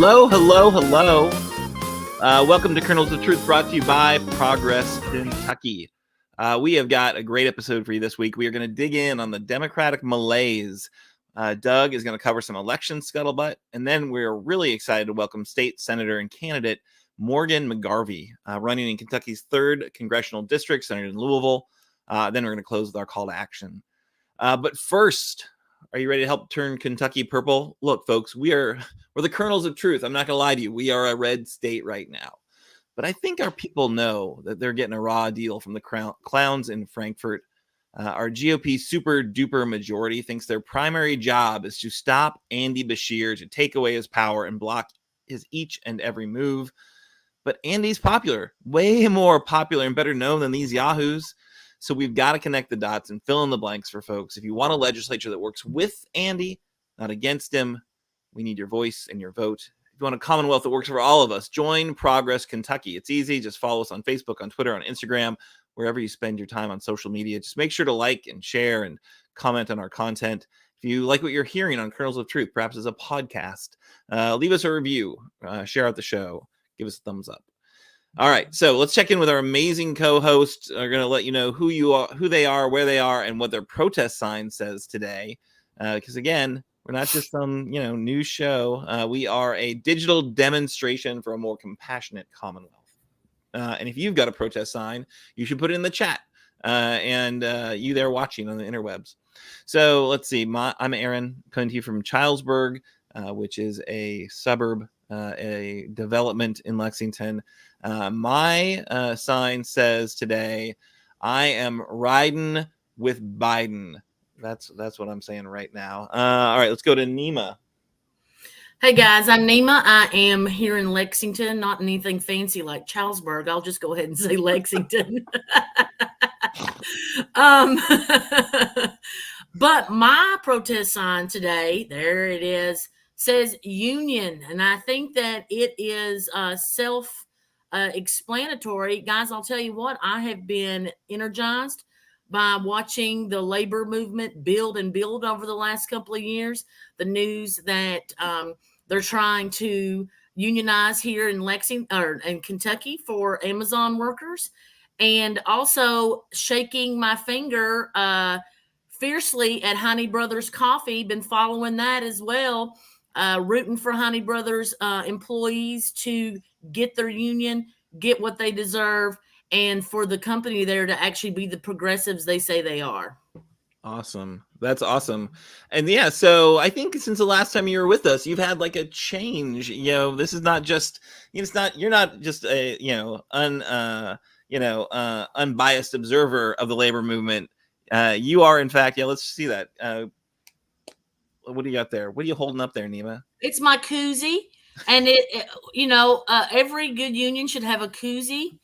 Hello, hello, hello. Welcome to Kernels of Truth, brought to you by Progress Kentucky. We have got a great episode for you this week. We are going to dig in on the Democratic malaise. Doug is going to cover some election scuttlebutt, and then we're really excited to welcome State Senator and candidate Morgan McGarvey, running in Kentucky's 3rd Congressional District, Senator in Louisville. Then we're going to close with our call to action. But first, are you ready to help turn Kentucky purple? Look, folks, we're the kernels of truth. I'm not going to lie to you. We are a red state right now. But I think our people know that they're getting a raw deal from the clowns in Frankfurt. Our GOP super duper majority thinks their primary job is to stop Andy Beshear, to take away his power and block his each and every move. But Andy's popular, way more popular and better known than these yahoos. So we've got to connect the dots and fill in the blanks for folks. If you want a legislature that works with Andy, not against him, we need your voice and your vote. If you want a Commonwealth that works for all of us, join Progress Kentucky. It's easy. Just follow us on Facebook, on Twitter, on Instagram, wherever you spend your time on social media. Just make sure to like and share and comment on our content. If you like what you're hearing on Kernels of Truth, perhaps as a podcast, leave us a review, share out the show, give us a thumbs up. All right, so let's check in with our amazing co-hosts. Are going to let you know who you are, who they are, where they are, and what their protest sign says today. Because again, we're not just some news show. We are a digital demonstration for a more compassionate Commonwealth. And if you've got a protest sign, you should put it in the chat. And you there watching on the interwebs. So let's see. I'm Aaron, coming to you from Childsburg, which is a suburb, a development in Lexington. My sign says today, I am riding with Biden. That's what I'm saying right now. All right, let's go to Nema. Hey guys, I'm Nema. I am here in Lexington, not anything fancy like Childsburg. I'll just go ahead and say Lexington. But my protest sign today, there it is, says union. And I think that it is self-explanatory. Guys, I'll tell you what, I have been energized by watching the labor movement build and build over the last couple of years. The news that they're trying to unionize here in Lexington or in Kentucky for Amazon workers, and also shaking my finger fiercely at Honey Brothers Coffee. Been following that as well, rooting for Honey Brothers employees to get their union, get what they deserve, and for the company there to actually be the progressives they say they are. Awesome. That's awesome. And yeah, so I think since the last time you were with us, you've had like a change. This is not just, you're not just a, unbiased observer of the labor movement. You are, in fact, let's see that. What do you got there? What are you holding up there, Nema? It's my koozie. And every good union should have a koozie.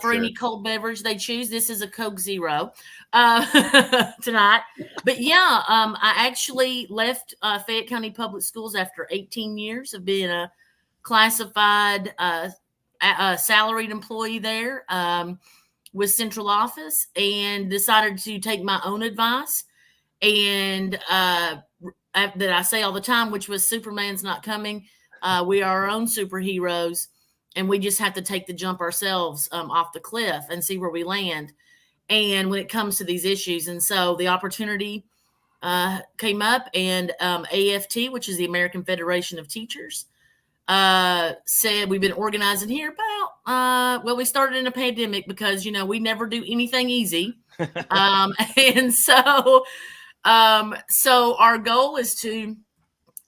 For any cold beverage they choose. This is a Coke Zero tonight. But yeah, I actually left Fayette County Public Schools after 18 years of being a classified salaried employee there with central office, and decided to take my own advice. And that I say all the time, which was Superman's not coming. We are our own superheroes. And we just have to take the jump ourselves off the cliff and see where we land. And when it comes to these issues, and so the opportunity came up, and AFT, which is the American Federation of Teachers, said we've been organizing here about, we started in a pandemic because, we never do anything easy. And so our goal is to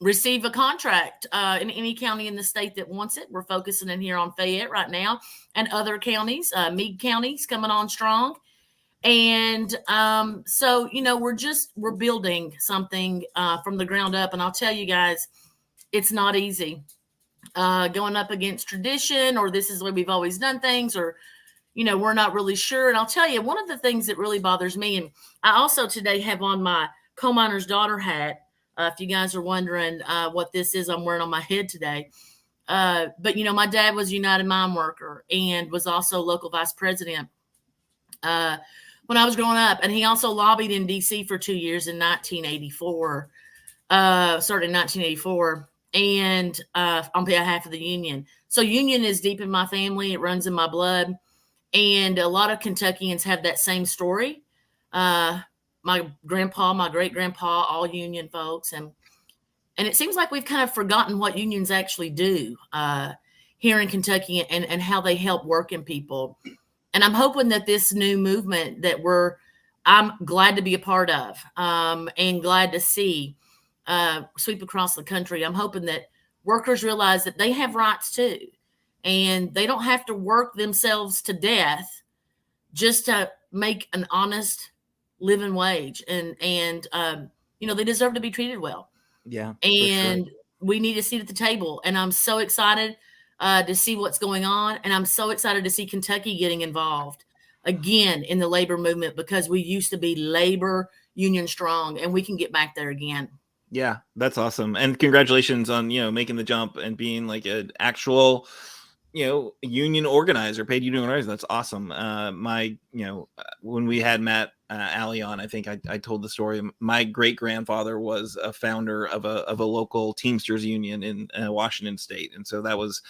receive a contract in any county in the state that wants it. We're focusing in here on Fayette right now, and other counties. Meade County's coming on strong. And so, we're building something from the ground up. And I'll tell you guys, it's not easy going up against tradition, or this is the way we've always done things, or, we're not really sure. And I'll tell you, one of the things that really bothers me, and I also today have on my coal miner's daughter hat. If you guys are wondering what this is I'm wearing on my head today. But, my dad was a United Mine Worker and was also local vice president when I was growing up. And he also lobbied in D.C. for 2 years in 1984. Started in 1984. and on behalf of the union. So union is deep in my family. It runs in my blood. And a lot of Kentuckians have that same story. My grandpa, my great grandpa, all union folks. And it seems like we've kind of forgotten what unions actually do here in Kentucky and how they help working people. And I'm hoping that this new movement that I'm glad to be a part of and glad to see sweep across the country. I'm hoping that workers realize that they have rights too, and they don't have to work themselves to death just to make an honest living wage. And they deserve to be treated well. Yeah. And we need a seat at the table. And I'm so excited to see what's going on. And I'm so excited to see Kentucky getting involved again in the labor movement, because we used to be labor union strong, and we can get back there again. Yeah, that's awesome. And congratulations on, making the jump and being like an actual, union organizer, paid union organizer. That's awesome. When we had Matt Alley on, I think I told the story. My great grandfather was a founder of a local Teamsters union in Washington State, and so that was,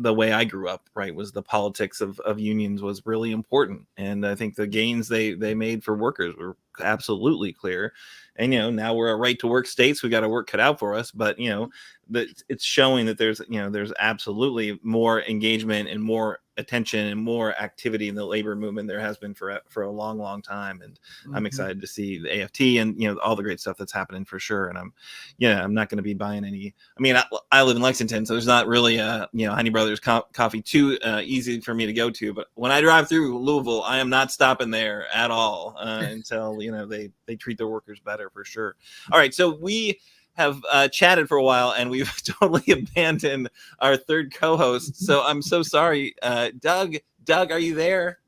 the way I grew up. Right, was the politics of unions was really important, and I think the gains they made for workers were absolutely clear. And now we're a right to work states. We got our work cut out for us, but it's showing that there's absolutely more engagement and more attention and more activity in the labor movement there has been for a long time. And I'm excited to see the AFT and all the great stuff that's happening for sure. And I'm not going to be buying any. I mean, I live in Lexington, so there's not really Honey Brothers coffee too easy for me to go to. But when I drive through Louisville, I am not stopping there at all until they treat their workers better for sure. All right, so we have chatted for a while, and we've totally abandoned our third co-host. So I'm so sorry. Doug, are you there?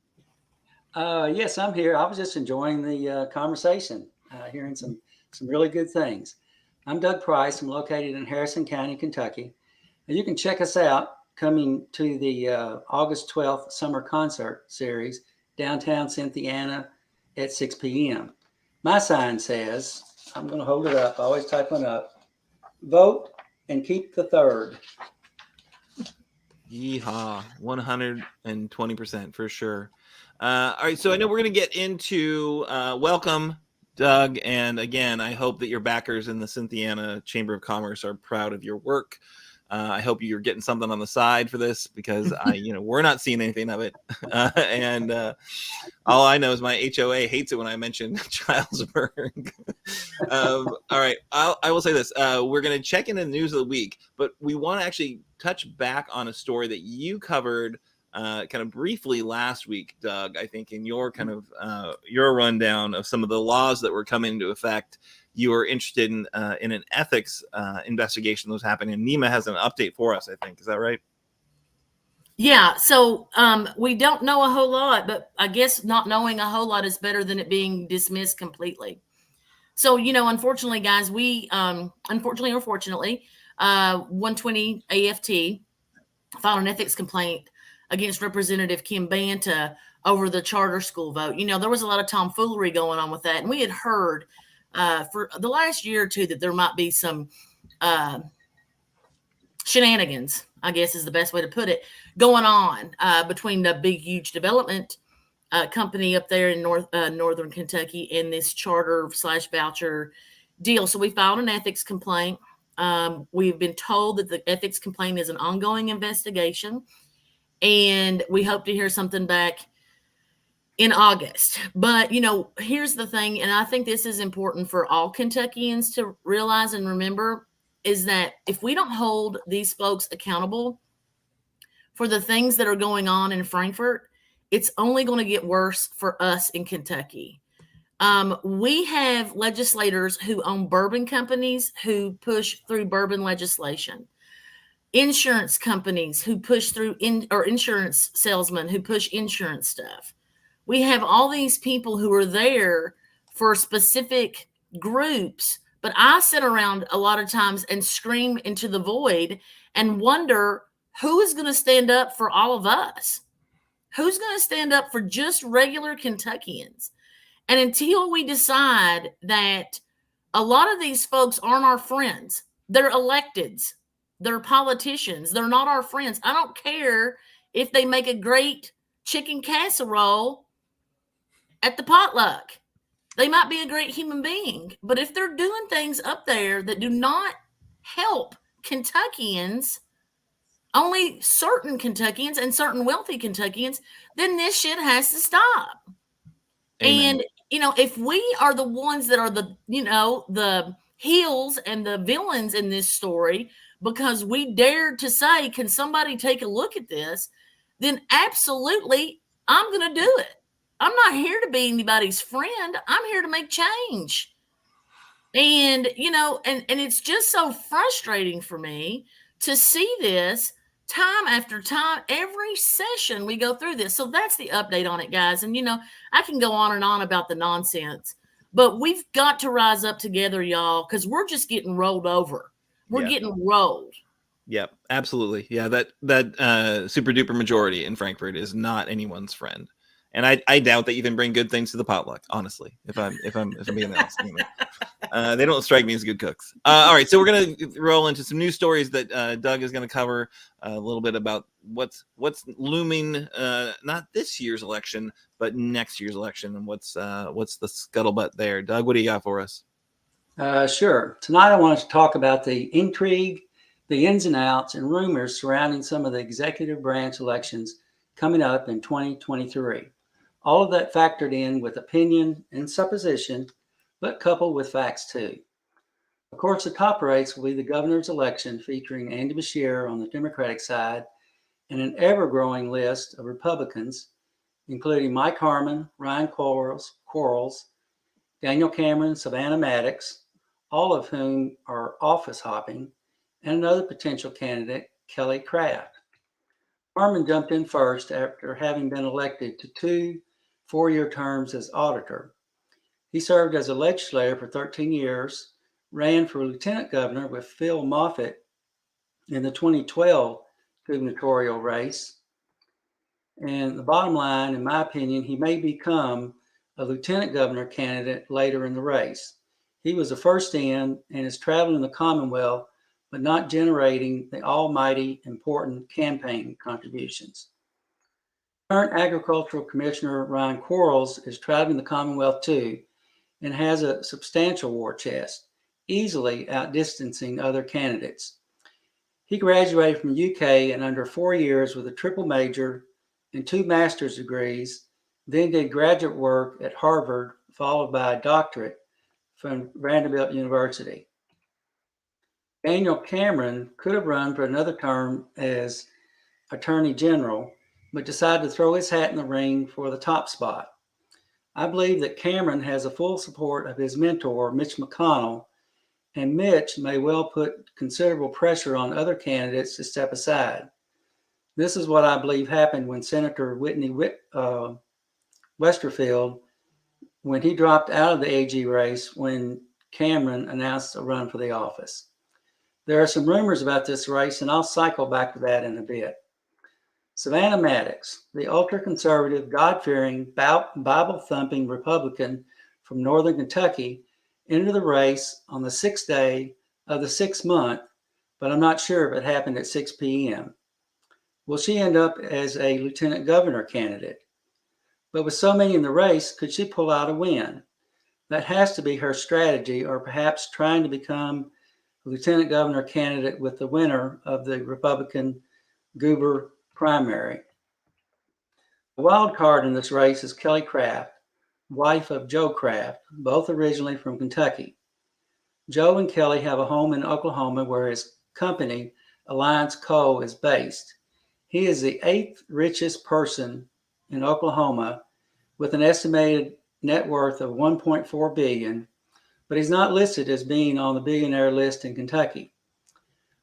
Yes, I'm here. I was just enjoying the conversation, hearing some really good things. I'm Doug Price. I'm located in Harrison County, Kentucky. And you can check us out coming to the August 12th summer concert series, downtown Cynthiana at 6 p.m. My sign says, I'm going to hold it up. I always type one up. Vote and keep the third. Yeehaw, 120% for sure. All right, so I know we're going to get into welcome, Doug. And again, I hope that your backers in the Cynthiana Chamber of Commerce are proud of your work. I hope you're getting something on the side for this, because we're not seeing anything of it. And all I know is my HOA hates it when I mention Childsburg. All right. I will say this. We're going to check in the news of the week, but we want to actually touch back on a story that you covered kind of briefly last week, Doug, I think in your kind of your rundown of some of the laws that were coming into effect. You were interested in an ethics investigation that was happening. And Nema has an update for us, I think. Is that right? Yeah. So we don't know a whole lot, but I guess not knowing a whole lot is better than it being dismissed completely. So, unfortunately, guys, we, unfortunately or fortunately, 120 AFT filed an ethics complaint against Representative Kim Banta over the charter school vote. There was a lot of tomfoolery going on with that. And we had heard for the last year or two that there might be some shenanigans, I guess is the best way to put it, going on between the big, huge development company up there in northern Kentucky and this charter/voucher deal. So we filed an ethics complaint. We've been told that the ethics complaint is an ongoing investigation, and we hope to hear something back in August. But, here's the thing, and I think this is important for all Kentuckians to realize and remember, is that if we don't hold these folks accountable for the things that are going on in Frankfort, it's only going to get worse for us in Kentucky. We have legislators who own bourbon companies who push through bourbon legislation, insurance companies who push through or insurance salesmen who push insurance stuff. We have all these people who are there for specific groups, but I sit around a lot of times and scream into the void and wonder who is going to stand up for all of us. Who's going to stand up for just regular Kentuckians? And until we decide that a lot of these folks aren't our friends, They're electeds. They're politicians. They're not our friends. I don't care if they make a great chicken casserole at the potluck. They might be a great human being, but if they're doing things up there that do not help Kentuckians, only certain Kentuckians and certain wealthy Kentuckians, then this shit has to stop. Amen. And, if we are the ones that are the heels and the villains in this story, because we dared to say, can somebody take a look at this? Then absolutely, I'm going to do it. I'm not here to be anybody's friend. I'm here to make change. And, and it's just so frustrating for me to see this time after time. Every session we go through this. So that's the update on it, guys. And, I can go on and on about the nonsense, but we've got to rise up together, y'all, because we're just getting rolled over. We're getting rolled. Yep, absolutely. Yeah, that super duper majority in Frankfurt is not anyone's friend. And I doubt they even bring good things to the potluck, honestly, if I'm being honest. Anyway. They don't strike me as good cooks. All right, so we're gonna roll into some news stories that Doug is gonna cover a little bit about what's looming, not this year's election, but next year's election, and what's the scuttlebutt there. Doug, what do you got for us? Sure. Tonight I wanted to talk about the intrigue, the ins and outs, and rumors surrounding some of the executive branch elections coming up in 2023. All of that factored in with opinion and supposition, but coupled with facts too. Of course, the top race will be the governor's election, featuring Andy Beshear on the Democratic side and an ever-growing list of Republicans, including Mike Harmon, Ryan Quarles, Daniel Cameron, Savannah Maddox, all of whom are office hopping, and another potential candidate, Kelly Craft. Harmon jumped in first after having been elected to 2 4-year terms as auditor. He served as a legislator for 13 years, ran for lieutenant governor with Phil Moffitt in the 2012 gubernatorial race. And the bottom line, in my opinion, he may become a lieutenant governor candidate later in the race. He was the first in and is traveling the Commonwealth, but not generating the almighty important campaign contributions. Current Agricultural Commissioner Ryan Quarles is traveling the Commonwealth too, and has a substantial war chest, easily outdistancing other candidates. He graduated from UK in under 4 years with a triple major and 2 master's degrees, then did graduate work at Harvard, followed by a doctorate from Vanderbilt University. Daniel Cameron could have run for another term as Attorney General, but decided to throw his hat in the ring for the top spot. I believe that Cameron has the full support of his mentor, Mitch McConnell, and Mitch may well put considerable pressure on other candidates to step aside. This is what I believe happened when Senator Whitney Westerfield, when he dropped out of the AG race when Cameron announced a run for the office. There are some rumors about this race, and I'll cycle back to that in a bit. Savannah Maddox, the ultra-conservative, God-fearing, Bible-thumping Republican from Northern Kentucky, entered the race on the 6th day of the 6th month, but I'm not sure if it happened at 6 p.m. Will she end up as a lieutenant governor candidate? But with so many in the race, could she pull out a win? That has to be her strategy, or perhaps trying to become a lieutenant governor candidate with the winner of the Republican Goober primary. The wild card in this race is Kelly Craft, wife of Joe Craft, both originally from Kentucky. Joe and Kelly have a home in Oklahoma where his company, Alliance Coal, is based. He is the 8th richest person in Oklahoma with an estimated net worth of $1.4 billion, but he's not listed as being on the billionaire list in Kentucky.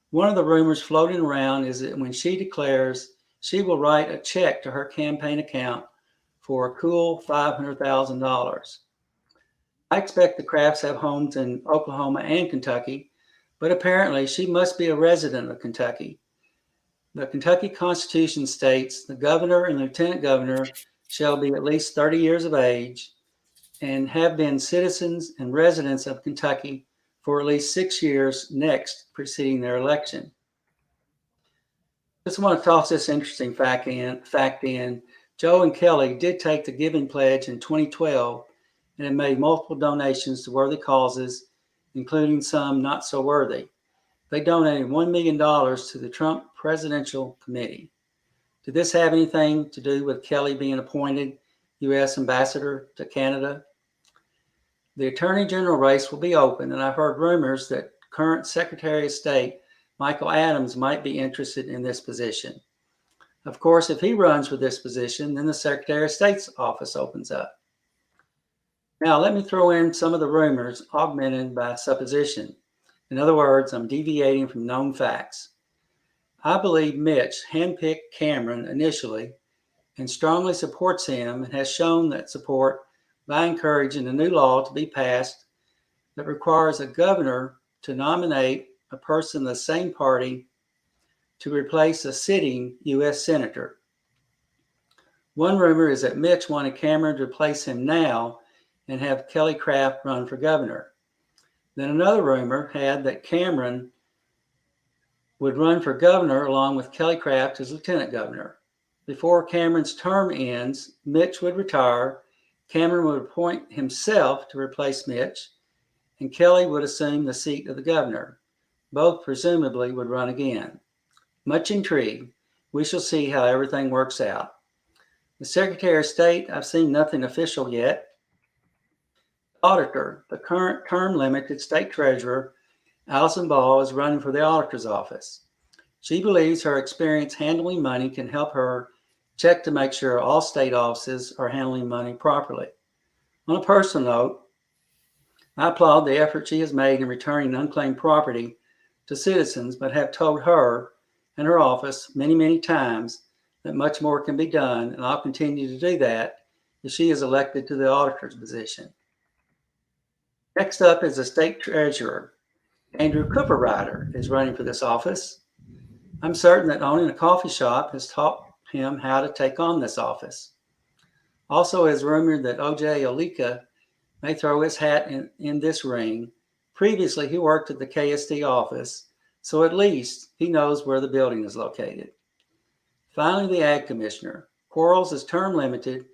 One of the rumors floating around is that when she declares, she will write a check to her campaign account for a cool $500,000. I expect the Crafts have homes in Oklahoma and Kentucky, but apparently she must be a resident of Kentucky. The Kentucky Constitution states the governor and lieutenant governor shall be at least 30 years of age and have been citizens and residents of Kentucky for at least 6 years next preceding their election. Just want to toss this interesting fact in. Joe and Kelly did take the Giving Pledge in 2012 and have made multiple donations to worthy causes, including some not so worthy. They donated $1 million to the Trump Presidential Committee. Did this have anything to do with Kelly being appointed U.S. Ambassador to Canada? The Attorney General race will be open, and I've heard rumors that current Secretary of State Michael Adams might be interested in this position. Of course, if he runs for this position, then the Secretary of State's office opens up. Now, let me throw in some of the rumors augmented by supposition. In other words, I'm deviating from known facts. I believe Mitch handpicked Cameron initially and strongly supports him and has shown that support by encouraging a new law to be passed that requires a governor to nominate a person of the same party to replace a sitting U.S. senator. One rumor is that Mitch wanted Cameron to replace him now and have Kelly Craft run for governor. Then another rumor had that Cameron would run for governor along with Kelly Craft as lieutenant governor. Before Cameron's term ends, Mitch would retire, Cameron would appoint himself to replace Mitch, and Kelly would assume the seat of the governor. Both presumably would run again. Much intrigue. We shall see how everything works out. The Secretary of State, I've seen nothing official yet. Auditor, the current term-limited state treasurer, Allison Ball, is running for the auditor's office. She believes her experience handling money can help her check to make sure all state offices are handling money properly. On a personal note, I applaud the effort she has made in returning unclaimed property to citizens, but have told her and her office many, many times that much more can be done, and I'll continue to do that if she is elected to the auditor's position. Next up is the state treasurer. Andrew Cooper is running for this office. I'm certain that owning a coffee shop has taught him how to take on this office. Also, it is rumored that O.J. Olika may throw his hat in this ring. Previously, he worked at the KSD office, so at least he knows where the building is located. Finally, the Ag Commissioner. Quarles is term limited,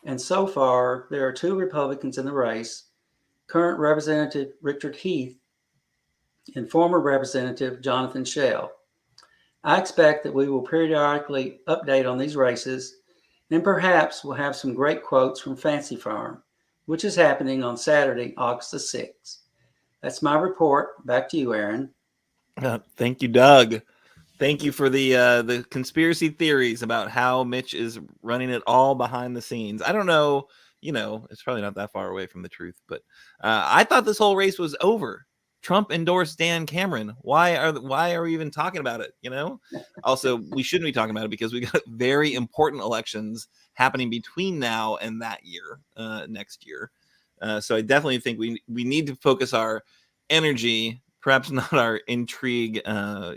and so far there are 2 Republicans in the race, current Representative Richard Heath and former Representative Jonathan Schell. I expect that we will periodically update on these races, and perhaps we'll have some great quotes from Fancy Farm, which is happening on Saturday, August the 6th. That's my report. Back to you, Aaron. Thank you, Doug. Thank you for the conspiracy theories about how Mitch is running it all behind the scenes. I don't know, it's probably not that far away from the truth, but I thought this whole race was over. Trump endorsed Dan Cameron. Why are we even talking about it? Also, we shouldn't be talking about it because we got very important elections happening between now and that year, next year. So I definitely think we need to focus our energy, perhaps not our intrigue,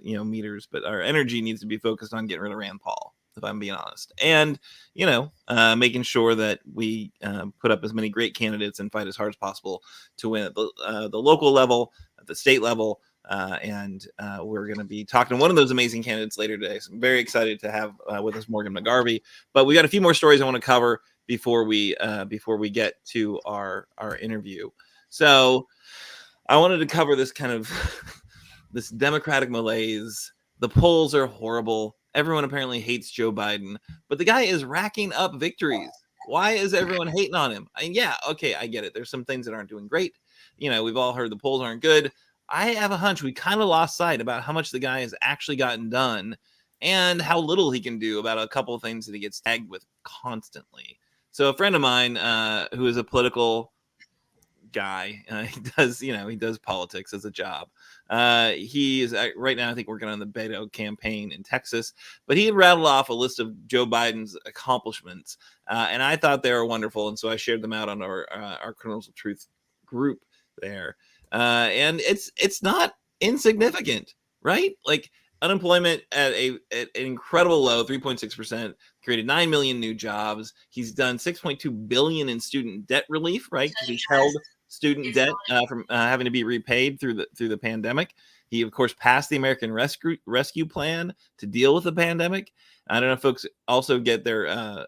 meters, but our energy needs to be focused on getting rid of Rand Paul, if I'm being honest, and making sure that we put up as many great candidates and fight as hard as possible to win at the local level, at the state level, and we're going to be talking to one of those amazing candidates later today. So I'm very excited to have with us Morgan McGarvey. But we got a few more stories I want to cover before we get to our interview. So I wanted to cover this kind of this Democratic malaise. The polls are horrible. Everyone apparently hates Joe Biden, but the guy is racking up victories. Why is everyone hating on him? Yeah, okay, I get it. There's some things that aren't doing great. We've all heard the polls aren't good. I have a hunch we kind of lost sight about how much the guy has actually gotten done and how little he can do about a couple of things that he gets tagged with constantly. So a friend of mine who is a political guy, he does politics as a job. He is right now, I think, working on the Beto campaign in Texas, but he had rattled off a list of Joe Biden's accomplishments, and I thought they were wonderful, and so I shared them out on our Kernels of Truth group there. And it's not insignificant, right? Like unemployment at an incredible low, 3.6%, created 9 million new jobs. He's done 6.2 billion in student debt relief, right? Because he's held student debt from having to be repaid through the pandemic. He, of course, passed the American Rescue Plan to deal with the pandemic. I don't know if folks also get their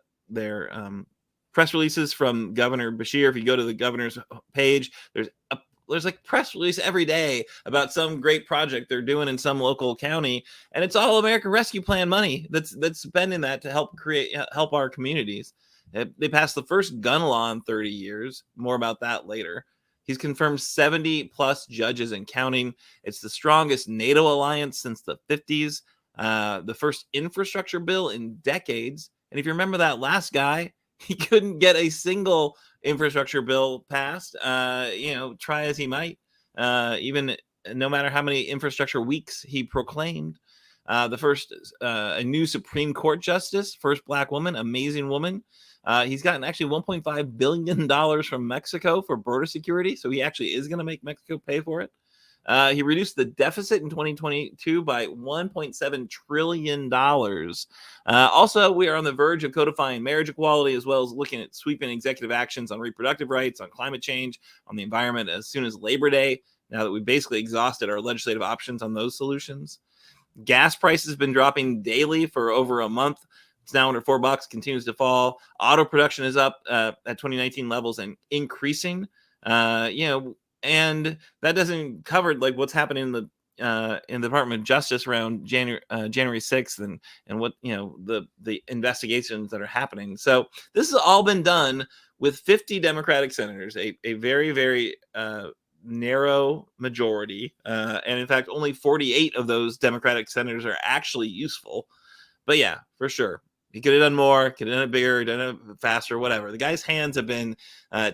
press releases from Governor Beshear. If you go to the governor's page, there's like press release every day about some great project they're doing in some local county, and it's all American Rescue Plan money that's spending that to help our communities. They passed the first gun law in 30 years. More about that later. He's confirmed 70 plus judges and counting. It's the strongest NATO alliance since the 50s. The first infrastructure bill in decades. And if you remember that last guy, he couldn't get a single infrastructure bill passed. Try as he might, even no matter how many infrastructure weeks he proclaimed. The first, a new Supreme Court justice, first Black woman, amazing woman. He's gotten actually $1.5 billion from Mexico for border security. So he actually is going to make Mexico pay for it. He reduced the deficit in 2022 by $1.7 trillion. Also, we are on the verge of codifying marriage equality, as well as looking at sweeping executive actions on reproductive rights, on climate change, on the environment as soon as Labor Day, now that we've basically exhausted our legislative options on those solutions. Gas prices have been dropping daily for over a month. It's now under $4, continues to fall. Auto production is up at 2019 levels and increasing. And that doesn't cover like what's happening in the Department of Justice around January 6th and what the investigations that are happening. So this has all been done with 50 Democratic senators, a very, very narrow majority, and in fact only 48 of those Democratic senators are actually useful. But yeah, for sure. He could have done more, could have done it bigger, done it faster, whatever. The guy's hands have been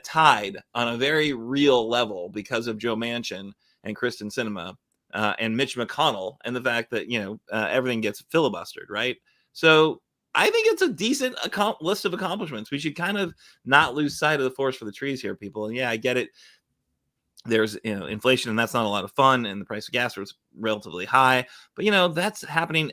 tied on a very real level because of Joe Manchin and Kristen Sinema and Mitch McConnell and the fact that, everything gets filibustered, right? So I think it's a decent list of accomplishments. We should kind of not lose sight of the forest for the trees here, people. And yeah, I get it. There's inflation, and that's not a lot of fun, and the price of gas was relatively high. But that's happening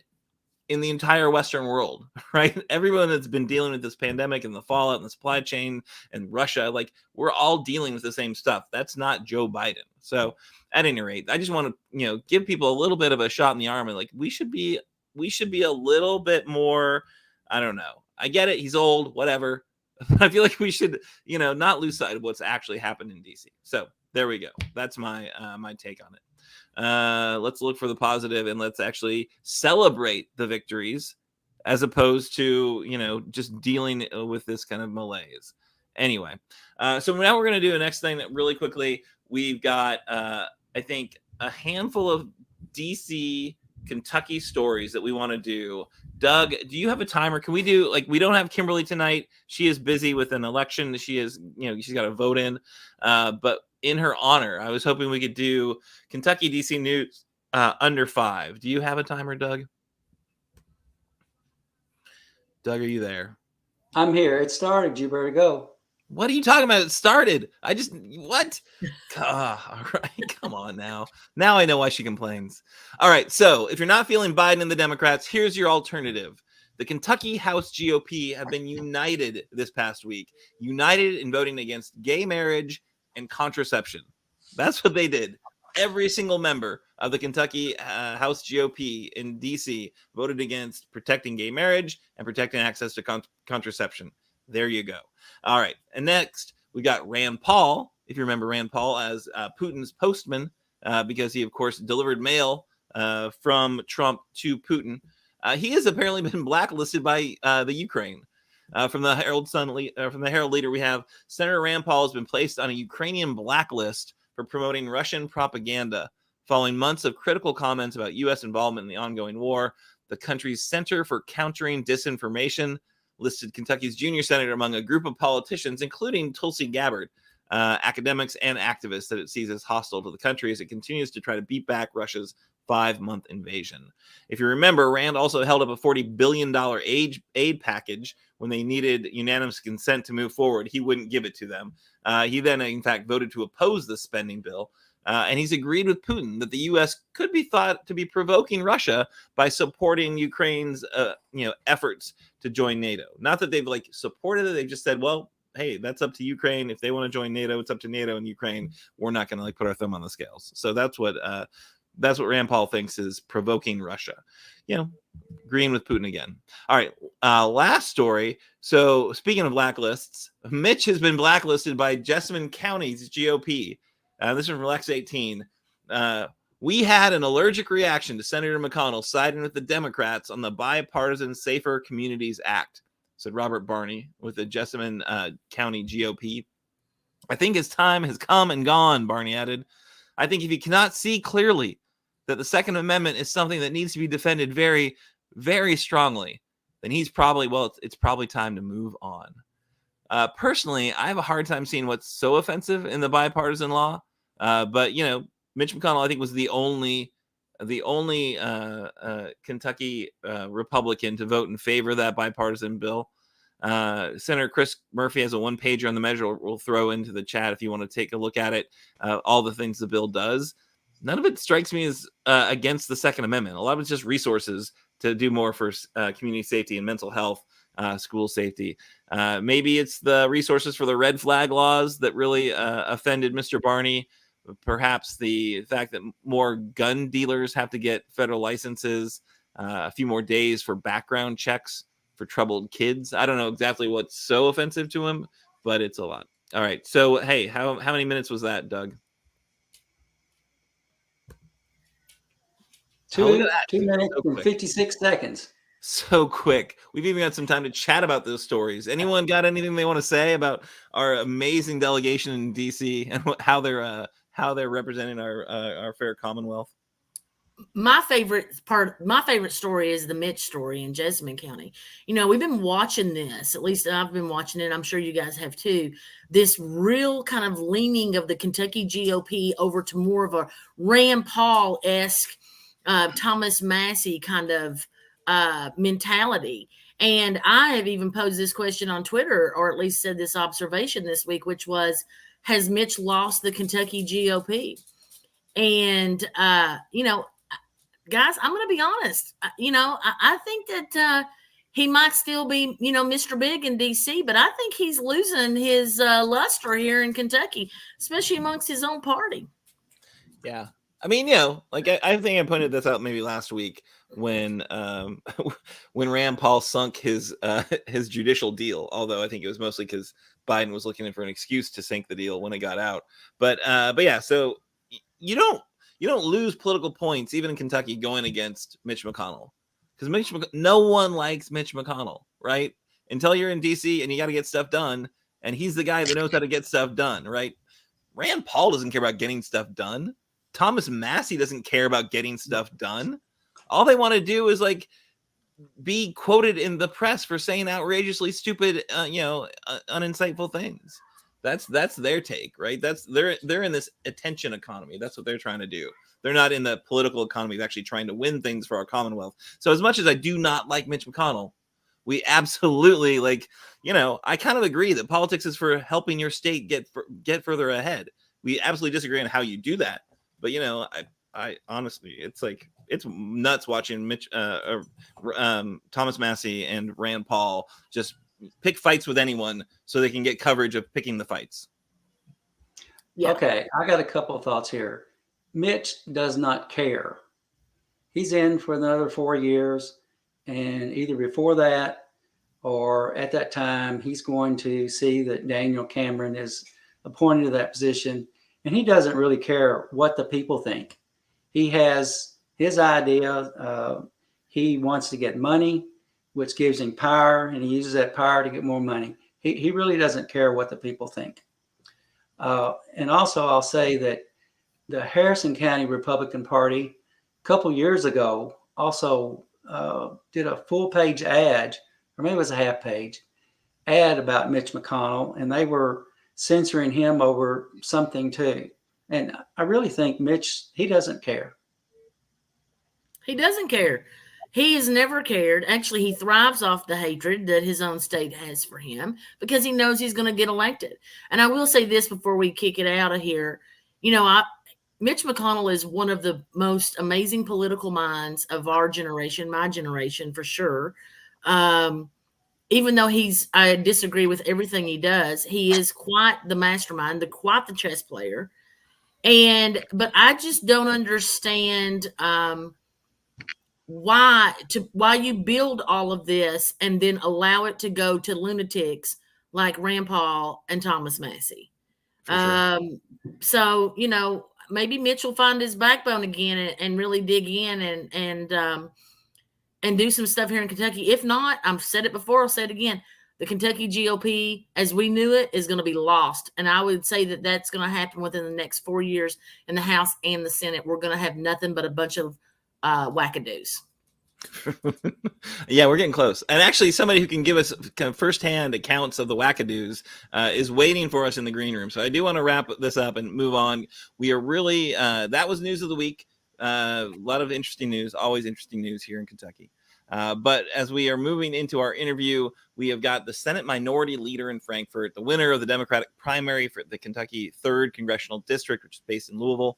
in the entire Western world, right? Everyone that's been dealing with this pandemic and the fallout and the supply chain and Russia, like we're all dealing with the same stuff. That's not Joe Biden. So at any rate, I just want to, give people a little bit of a shot in the arm. And like, we should be a little bit more, I don't know. I get it. He's old, whatever. I feel like we should, not lose sight of what's actually happened in DC. So there we go. That's my take on it. Let's look for the positive and let's actually celebrate the victories as opposed to, just dealing with this kind of malaise. Anyway, so now we're going to do the next thing that really quickly. We've got, I think, a handful of DC, Kentucky stories that we want to do. Doug, do you have a timer? Can we do, we don't have Kimberly tonight. She is busy with an election. She is, she's got to vote in. But in her honor, I was hoping we could do Kentucky DC news under 5. Do you have a timer, Doug? Doug, are you there? I'm here. It started. You better go. What are you talking about? It started. What? All right. Come on now. Now I know why she complains. All right. So if you're not feeling Biden and the Democrats, here's your alternative. The Kentucky House GOP have been united this past week, united in voting against gay marriage and contraception. That's what they did. Every single member of the Kentucky House GOP in DC voted against protecting gay marriage and protecting access to contraception. There you go. All right. And next, we got Rand Paul. If you remember Rand Paul as Putin's postman, because he, of course, delivered mail from Trump to Putin. He has apparently been blacklisted by the Ukraine. From the Herald Leader, we have Senator Rand Paul has been placed on a Ukrainian blacklist for promoting Russian propaganda following months of critical comments about U.S. involvement in the ongoing war. The country's Center for Countering Disinformation listed Kentucky's junior senator among a group of politicians, including Tulsi Gabbard, academics and activists that it sees as hostile to the country as it continues to try to beat back Russia's 5-month invasion. If you remember, Rand also held up a $40 billion aid package when they needed unanimous consent to move forward. He wouldn't give it to them. He then, in fact, voted to oppose the spending bill. And he's agreed with Putin that the U.S. could be thought to be provoking Russia by supporting Ukraine's, efforts to join NATO. Not that they've supported it. They've just said, well, hey, that's up to Ukraine. If they want to join NATO, it's up to NATO and Ukraine. We're not going to like put our thumb on the scales. So that's what Rand Paul thinks is provoking Russia. Agreeing with Putin again. All right, last story. So speaking of blacklists, Mitch has been blacklisted by Jessamine County's GOP. This is from Lex 18. We had an allergic reaction to Senator McConnell siding with the Democrats on the Bipartisan Safer Communities Act, said Robert Barney with the Jessamine County GOP. I think his time has come and gone, Barney added. I think if you cannot see clearly that the Second Amendment is something that needs to be defended very, very strongly, then it's probably time to move on. Personally, I have a hard time seeing what's so offensive in the bipartisan law. But Mitch McConnell, I think, was the only Kentucky Republican to vote in favor of that bipartisan bill. Senator Chris Murphy has a one-pager on the measure. We'll throw into the chat if you want to take a look at it. All the things the bill does. None of it strikes me as against the Second Amendment. A lot of it's just resources to do more for community safety and mental health, school safety. Maybe it's the resources for the red flag laws that really offended Mr. Barney. Perhaps the fact that more gun dealers have to get federal licenses, a few more days for background checks for troubled kids. I don't know exactly what's so offensive to him, but it's a lot. All right. So, hey, how many minutes was that, Doug? 2 minutes and 56 seconds. So quick. We've even got some time to chat about those stories. Anyone got anything they want to say about our amazing delegation in DC and how they're representing our fair Commonwealth? My favorite story is the Mitch story in Jessamine County. We've been watching this, at least I've been watching it. I'm sure you guys have too. This real kind of leaning of the Kentucky GOP over to more of a Rand Paul-esque Thomas Massey kind of mentality. And I have even posed this question on Twitter, or at least said this observation this week, which was, has Mitch lost the Kentucky GOP? And, guys, I'm going to be honest. I think that he might still be, Mr. Big in D.C., but I think he's losing his luster here in Kentucky, especially amongst his own party. Yeah. I mean, I think I pointed this out maybe last week when Rand Paul sunk his judicial deal, although I think it was mostly because Biden was looking for an excuse to sink the deal when it got out. But yeah, so you don't lose political points even in Kentucky going against Mitch McConnell, because no one likes Mitch McConnell, right? Until you're in DC and you got to get stuff done, and he's the guy that knows how to get stuff done, right? Rand Paul doesn't care about getting stuff done. Thomas Massey doesn't care about getting stuff done. All they want to do is be quoted in the press for saying outrageously stupid, uninsightful things. That's their take, right? They're in this attention economy. That's what they're trying to do. They're not in the political economy of actually trying to win things for our Commonwealth. So as much as I do not like Mitch McConnell, we absolutely I kind of agree that politics is for helping your state get further ahead. We absolutely disagree on how you do that. But I honestly, it's nuts watching Mitch, Thomas Massey and Rand Paul just pick fights with anyone so they can get coverage of picking the fights. Yeah. Okay, I got a couple of thoughts here. Mitch does not care. He's in for another 4 years, and either before that or at that time, he's going to see that Daniel Cameron is appointed to that position. And he doesn't really care what the people think. He has his idea. He wants to get money, which gives him power, and he uses that power to get more money. He really doesn't care what the people think. And also, I'll say that the Harrison County Republican Party, a couple years ago, also did a full-page ad, or maybe it was a half-page ad about Mitch McConnell, and they were censoring him over something too. And I really think Mitch, he doesn't care. He doesn't care. He has never cared. Actually, he thrives off the hatred that his own state has for him because he knows he's going to get elected. And I will say this before we kick it out of here. Mitch McConnell is one of the most amazing political minds of our generation, my generation for sure. even though I disagree with everything he does, he is quite the mastermind, quite the chess player. But I just don't understand why you build all of this and then allow it to go to lunatics like Rand Paul and Thomas Massey. Sure. So, maybe Mitch will find his backbone again and really dig in and do some stuff here in Kentucky. If not, I've said it before, I'll say it again. The Kentucky GOP, as we knew it, is going to be lost. And I would say that that's going to happen within the next 4 years in the House and the Senate. We're going to have nothing but a bunch of wackadoos. Yeah, we're getting close. And actually, somebody who can give us kind of firsthand accounts of the wackadoos is waiting for us in the green room. So I do want to wrap this up and move on. We are really, that was news of the week. A lot of interesting news, always interesting news here in Kentucky. But as we are moving into our interview, we have got the Senate Minority Leader in Frankfort, the winner of the Democratic primary for the Kentucky 3rd Congressional District, which is based in Louisville.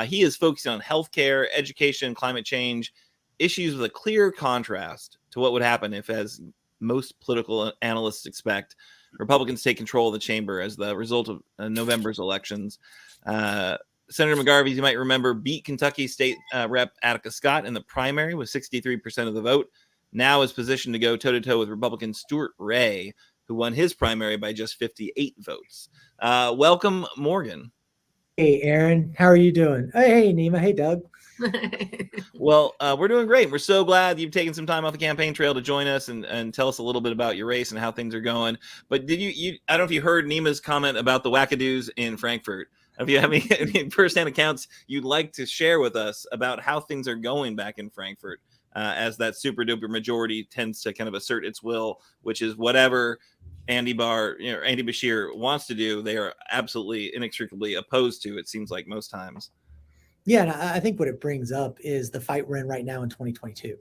He is focusing on healthcare, education, climate change, issues with a clear contrast to what would happen if, as most political analysts expect, Republicans take control of the chamber as the result of November's elections. Senator McGarvey, you might remember, beat Kentucky State Rep Attica Scott in the primary with 63% of the vote. Now is positioned to go toe-to-toe with Republican Stuart Ray, who won his primary by just 58 votes. Welcome, Morgan. Hey, Aaron. How are you doing? Hey, Nema. Hey, Doug. Well, we're doing great. We're so glad you've taken some time off the campaign trail to join us and tell us a little bit about your race and how things are going. But did you I don't know if you heard Nema's comment about the wackadoos in Frankfort. If you have any firsthand accounts you'd like to share with us about how things are going back in Frankfort, as that super duper majority tends to kind of assert its will, which is whatever Andy Beshear wants to do, they are absolutely inextricably opposed to, it seems like most times. Yeah, and I think what it brings up is the fight we're in right now in 2022.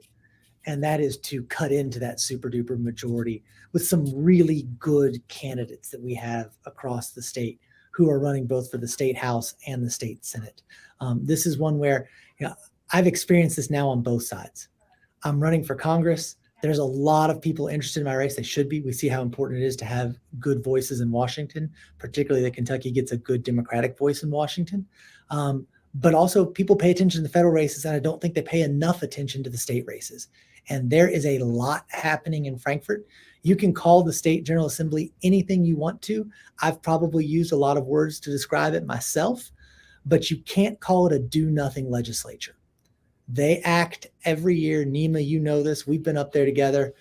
And that is to cut into that super duper majority with some really good candidates that we have across the state who are running both for the state house and the state senate. This is one where I've experienced this now on both sides. I'm running for Congress. There's a lot of people interested in my race. They should be. We see how important it is to have good voices in Washington, particularly that Kentucky gets a good Democratic voice in Washington. But also people pay attention to the federal races, and I don't think they pay enough attention to the state races. And there is a lot happening in Frankfort. You can call the state General Assembly anything you want to. I've probably used a lot of words to describe it myself, but you can't call it a do-nothing legislature. They act every year. Nema, you know this. We've been up there together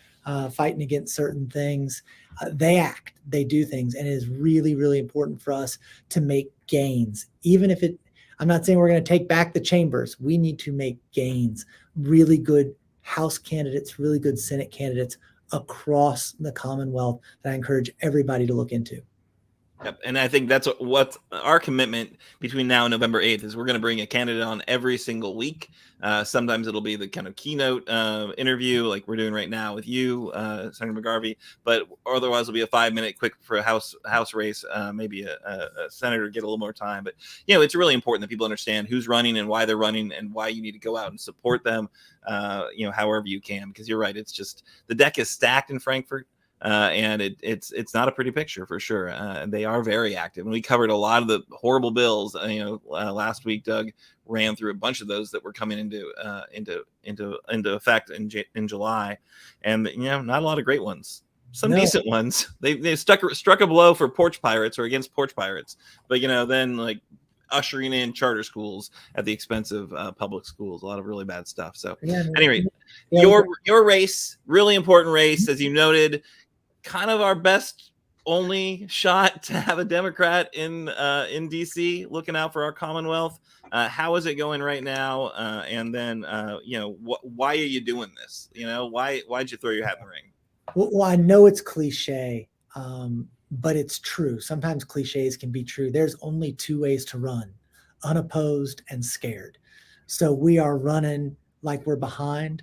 fighting against certain things. They act. They do things. And it is really, really important for us to make gains. Even if I'm not saying we're going to take back the chambers. We need to make gains. Really good House candidates, really good Senate candidates across the Commonwealth that I encourage everybody to look into. Yep. And I think that's what our commitment between now and November 8th is. We're going to bring a candidate on every single week. Sometimes it'll be the kind of keynote interview like we're doing right now with you, Senator McGarvey, but otherwise it'll be a 5-minute quick for a house race, maybe a senator get a little more time. But, it's really important that people understand who's running and why they're running and why you need to go out and support them, however you can, because you're right. It's just the deck is stacked in Frankfort. And it's not a pretty picture for sure. They are very active, and we covered a lot of the horrible bills. Last week, Doug ran through a bunch of those that were coming into effect in July, and not a lot of great ones. Some decent ones. They struck a blow for porch pirates or against porch pirates, but then like ushering in charter schools at the expense of public schools. A lot of really bad stuff. So anyway, your race, really important race, as you noted. Kind of our best only shot to have a Democrat in DC looking out for our Commonwealth. How is it going right now? And then, why are you doing this? Why'd you throw your hat in the ring? Well, I know it's cliche, but it's true. Sometimes cliches can be true. There's only 2 ways to run: unopposed and scared. So we are running like we're behind.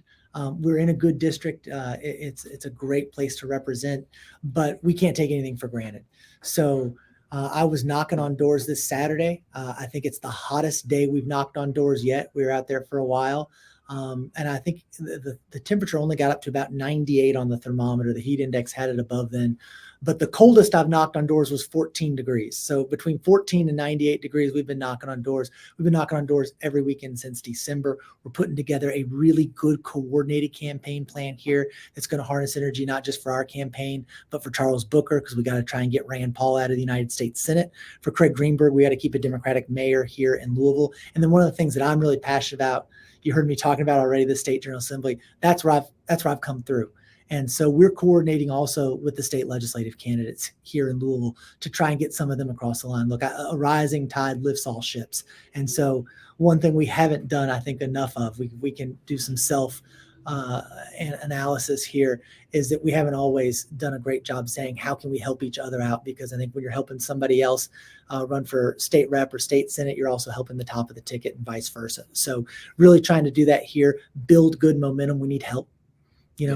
We're in a good district. It's a great place to represent, but we can't take anything for granted. So I was knocking on doors this Saturday. I think it's the hottest day we've knocked on doors yet. We were out there for a while. And I think the temperature only got up to about 98 on the thermometer. The heat index had it above then. But the coldest I've knocked on doors was 14 degrees. So between 14 and 98 degrees, we've been knocking on doors. We've been knocking on doors every weekend since December. We're putting together a really good coordinated campaign plan here that's going to harness energy, not just for our campaign, but for Charles Booker, because we got to try and get Rand Paul out of the United States Senate. For Craig Greenberg, we got to keep a Democratic mayor here in Louisville. And then one of the things that I'm really passionate about, you heard me talking about already, the State General Assembly, that's where I've come through. And so we're coordinating also with the state legislative candidates here in Louisville to try and get some of them across the line. Look, a rising tide lifts all ships. And so one thing we haven't done, I think, enough of, we can do some self analysis here, is that we haven't always done a great job saying, how can we help each other out? Because I think when you're helping somebody else run for state rep or state senate, you're also helping the top of the ticket and vice versa. So really trying to do that here, build good momentum. We need help.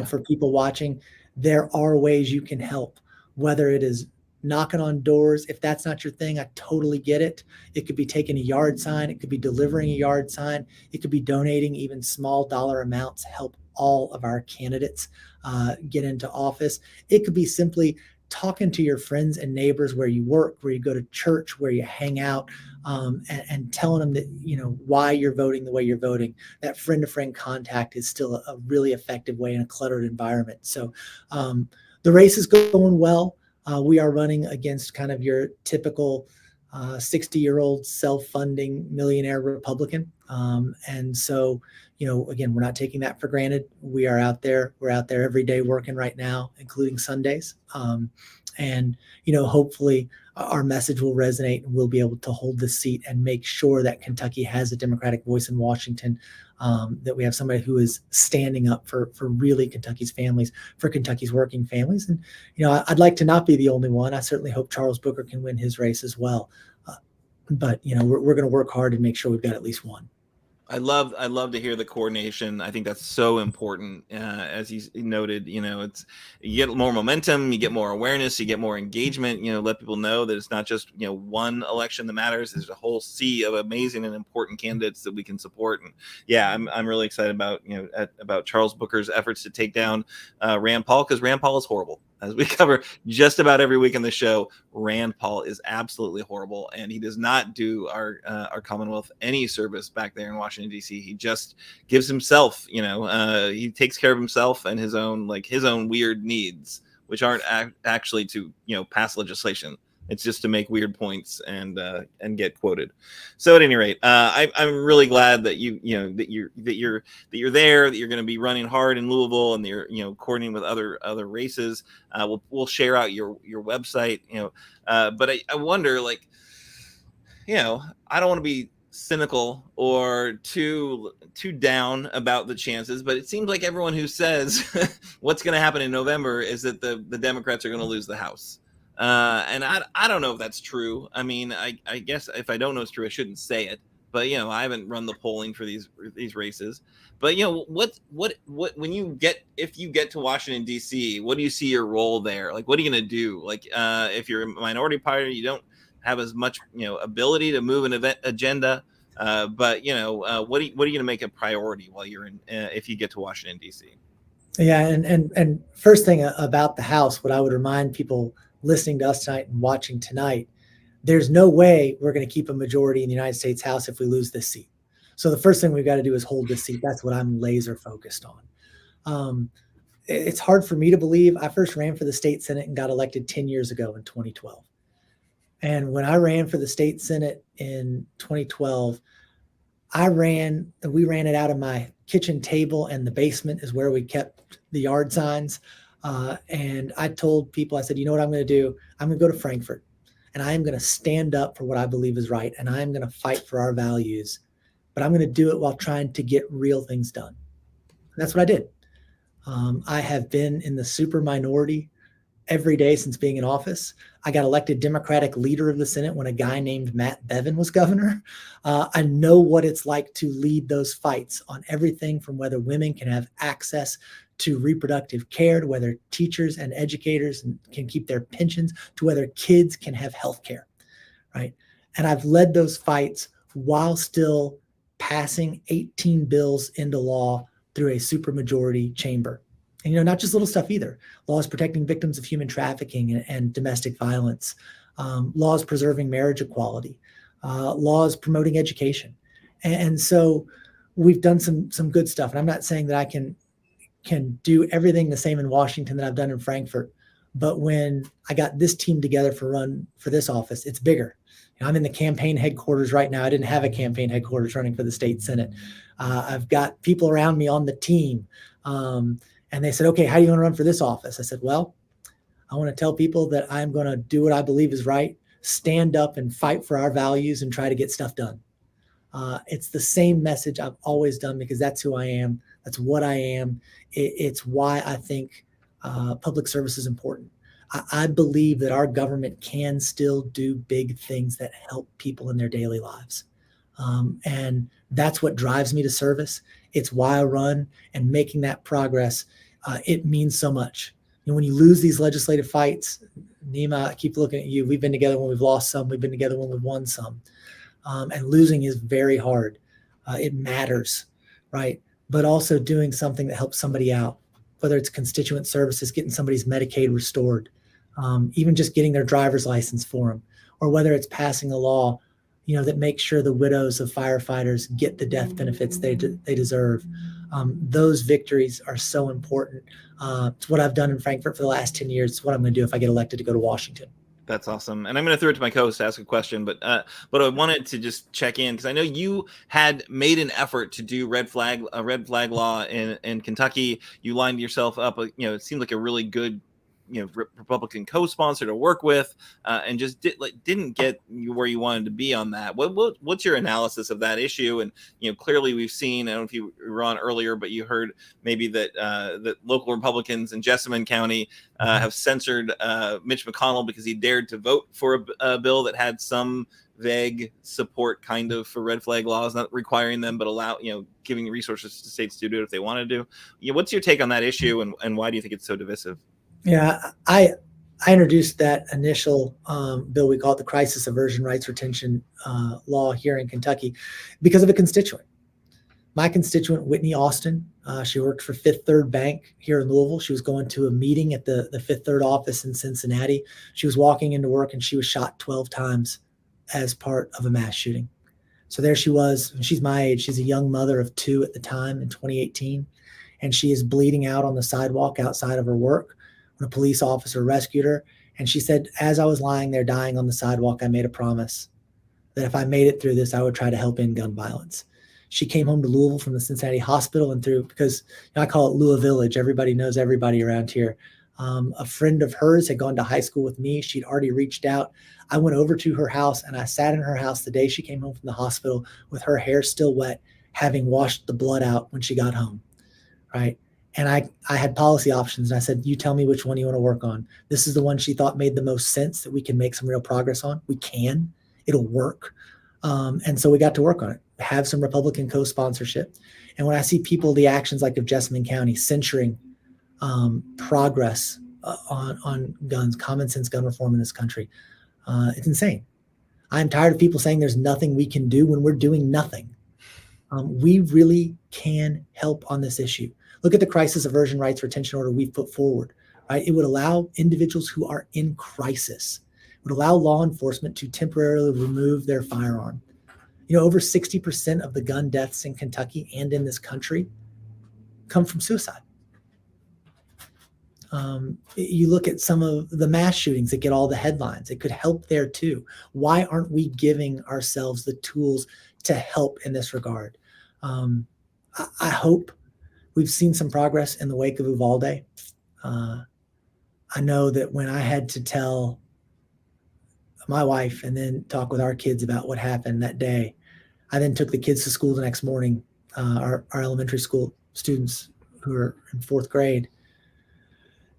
For people watching, there are ways you can help, whether it is knocking on doors. If that's not your thing, I totally get it. It could be taking a yard sign. It could be delivering a yard sign. It could be donating even small dollar amounts, help all of our candidates get into office. It could be simply talking to your friends and neighbors where you work, where you go to church, where you hang out, and telling them that, why you're voting the way you're voting. That friend-to-friend contact is still a really effective way in a cluttered environment. So the race is going well. We are running against kind of your typical 60-year-old self-funding millionaire Republican. And so, again, we're not taking that for granted. We are out there. We're out there every day working right now, including Sundays. And hopefully our message will resonate and we'll be able to hold the seat and make sure that Kentucky has a Democratic voice in Washington, that we have somebody who is standing up for really Kentucky's families, for Kentucky's working families. And, I'd like to not be the only one. I certainly hope Charles Booker can win his race as well. But, we're going to work hard and make sure we've got at least one. I love to hear the coordination. I think that's so important. As he noted, it's, you get more momentum, you get more awareness, you get more engagement, let people know that it's not just, one election that matters. There's a whole sea of amazing and important candidates that we can support. And yeah, I'm really excited about Charles Booker's efforts to take down Rand Paul, because Rand Paul is horrible. As we cover just about every week on the show, Rand Paul is absolutely horrible, and he does not do our Commonwealth any service back there in Washington, D.C. He just gives himself, he takes care of himself and his own weird needs, which aren't actually to pass legislation. It's just to make weird points and get quoted. So at any rate, I'm really glad that you're there, that you're going to be running hard in Louisville, and you're coordinating with other races. We'll share out your website. But I wonder, I don't want to be cynical or too down about the chances, but it seems like everyone who says what's going to happen in November is that the Democrats are going to lose the House. And I don't know if that's true. I mean, I guess if I don't know it's true, I shouldn't say it. But I haven't run the polling for these races. But what if you get to Washington D.C., what do you see your role there? Like, what are you going to do? Like, if you're a minority party, you don't have as much ability to move an event agenda. But what are you going to make a priority while you're in if you get to Washington D.C.? Yeah, and first thing about the House, what I would remind people listening to us tonight and watching tonight, there's no way we're going to keep a majority in the United States House if we lose this seat. So the first thing we've got to do is hold this seat. That's what I'm laser focused on. It's hard for me to believe. I first ran for the state Senate and got elected 10 years ago in 2012. And when I ran for the state Senate in 2012, we ran it out of my kitchen table, and the basement is where we kept the yard signs. And I told people, I said, you know what I'm going to do? I'm going to go to Frankfurt, and I am going to stand up for what I believe is right. And I am going to fight for our values, but I'm going to do it while trying to get real things done. And that's what I did. I have been in the super minority every day since being in office. I got elected Democratic leader of the Senate when a guy named Matt Bevin was governor. I know what it's like to lead those fights on everything from whether women can have access to reproductive care, to whether teachers and educators can keep their pensions, to whether kids can have health care, right? And I've led those fights while still passing 18 bills into law through a supermajority chamber. And, not just little stuff either. Laws protecting victims of human trafficking and domestic violence, laws preserving marriage equality, laws promoting education. And so we've done some good stuff. And I'm not saying that I can do everything the same in Washington that I've done in Frankfurt. But when I got this team together for this office, it's bigger. I'm in the campaign headquarters right now. I didn't have a campaign headquarters running for the state Senate. I've got people around me on the team. And they said, okay, how do you want to run for this office? I said, well, I want to tell people that I'm going to do what I believe is right, stand up and fight for our values and try to get stuff done. It's the same message I've always done because that's who I am. That's what I am. It's why I think public service is important. I believe that our government can still do big things that help people in their daily lives. And that's what drives me to service. It's why I run, and making that progress, it means so much. When you lose these legislative fights, Nema, I keep looking at you. We've been together when we've lost some. We've been together when we've won some. And losing is very hard. It matters, right? But also doing something that helps somebody out, whether it's constituent services, getting somebody's Medicaid restored, even just getting their driver's license for them, or whether it's passing a law, that makes sure the widows of firefighters get the death benefits they deserve. Those victories are so important. It's what I've done in Frankfurt for the last 10 years. It's what I'm going to do if I get elected to go to Washington. That's awesome. And I'm going to throw it to my co-host to ask a question, but I wanted to just check in because I know you had made an effort to do red flag law in Kentucky. You lined yourself up, it seemed like a really good, Republican co-sponsor to work with, and just didn't get you where you wanted to be on that. What's your analysis of that issue? And clearly we've seen, I don't know if you were on earlier, but you heard maybe that that local Republicans in Jessamine County have censored Mitch McConnell because he dared to vote for a bill that had some vague support kind of for red flag laws, not requiring them, but giving resources to states to do it if they want to do. What's your take on that issue, and why do you think it's so divisive? Yeah, I introduced that initial bill. We call it the Crisis Aversion Rights Retention Law here in Kentucky because of a constituent. My constituent, Whitney Austin, she worked for Fifth Third Bank here in Louisville. She was going to a meeting at the Fifth Third office in Cincinnati. She was walking into work and she was shot 12 times as part of a mass shooting. So there she was. She's my age. She's a young mother of 2 at the time in 2018. And she is bleeding out on the sidewalk outside of her work. A police officer rescued her, and she said, as I was lying there dying on the sidewalk, I made a promise that if I made it through this, I would try to help end gun violence. She came home to Louisville from the Cincinnati hospital and through, because I call it Louisville Village. Everybody knows everybody around here. A friend of hers had gone to high school with me. She'd already reached out. I went over to her house and I sat in her house the day she came home from the hospital with her hair still wet, having washed the blood out when she got home, right? And I had policy options, and I said, you tell me which one you want to work on. This is the one she thought made the most sense that we can make some real progress on. We can. It'll work. And so we got to work on it, have some Republican co-sponsorship. And when I see people, the actions like of Jessamine County censoring progress on guns, common sense gun reform in this country, it's insane. I'm tired of people saying there's nothing we can do when we're doing nothing. We really can help on this issue. Look at the Crisis Aversion Rights Retention Order we've put forward, right? It would allow individuals who are in crisis, it would allow law enforcement to temporarily remove their firearm. Over 60% of the gun deaths in Kentucky and in this country come from suicide. You look at some of the mass shootings that get all the headlines. It could help there too. Why aren't we giving ourselves the tools to help in this regard? I hope we've seen some progress in the wake of Uvalde. I know that when I had to tell my wife and then talk with our kids about what happened that day, I then took the kids to school the next morning, our elementary school students who are in 4th grade.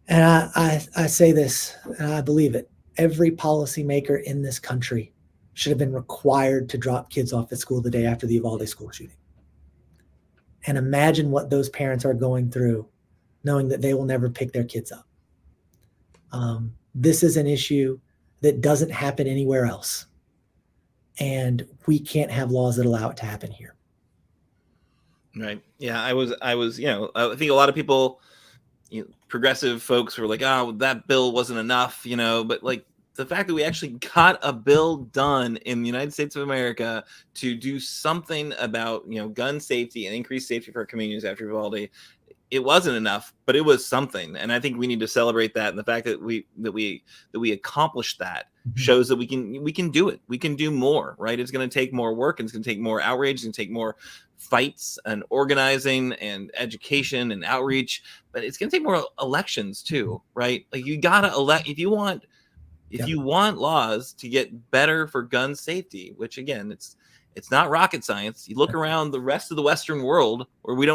And I say this, and I believe it. Every policymaker in this country should have been required to drop kids off at school the day after the Uvalde school shooting. And imagine what those parents are going through, knowing that they will never pick their kids up. This is an issue that doesn't happen anywhere else. And we can't have laws that allow it to happen here. Right. Yeah. I was, I think a lot of people, progressive folks were like, oh, that bill wasn't enough, but like the fact that we actually got a bill done in the United States of America to do something about, gun safety and increased safety for our communities after Uvalde, it wasn't enough, but it was something. And I think we need to celebrate that. And the fact that we accomplished that shows that we can do it. We can do more, right? It's going to take more work, and it's going to take more outrage, it's going to take more fights and organizing and education and outreach, but it's going to take more elections too, right? Like you got to elect if you want laws to get better for gun safety, which again, it's not rocket science. You look around the rest of the Western world where they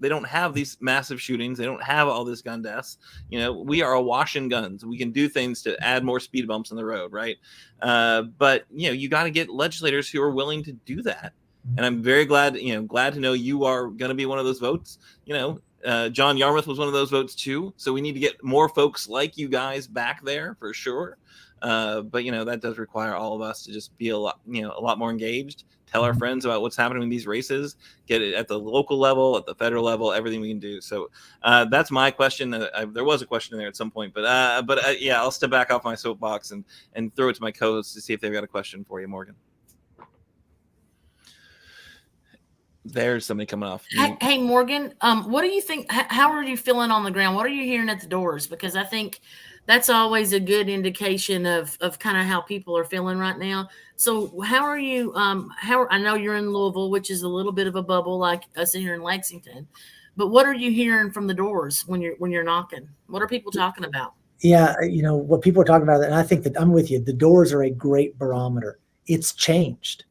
don't have these massive shootings. They don't have all this gun deaths. We are awash in guns. We can do things to add more speed bumps on the road, right? But you got to get legislators who are willing to do that. And I'm very glad to know you are going to be one of those votes. John Yarmouth was one of those votes too. So we need to get more folks like you guys back there for sure. But that does require all of us to just be a lot more engaged, tell our friends about what's happening in these races, get it at the local level, at the federal level, everything we can do. So that's my question. There was a question in there at some point, but I'll step back off my soapbox and throw it to my co-hosts to see if they've got a question for you, Morgan. There's somebody coming off. Hey, Morgan, what do you think? How are you feeling on the ground? What are you hearing at the doors? Because I think that's always a good indication of kind of how people are feeling right now. So how are you? I know you're in Louisville, which is a little bit of a bubble like us here in Lexington. But what are you hearing from the doors when you're knocking? What are people talking about? Yeah, what people are talking about, and I think that I'm with you. The doors are a great barometer. It's changed.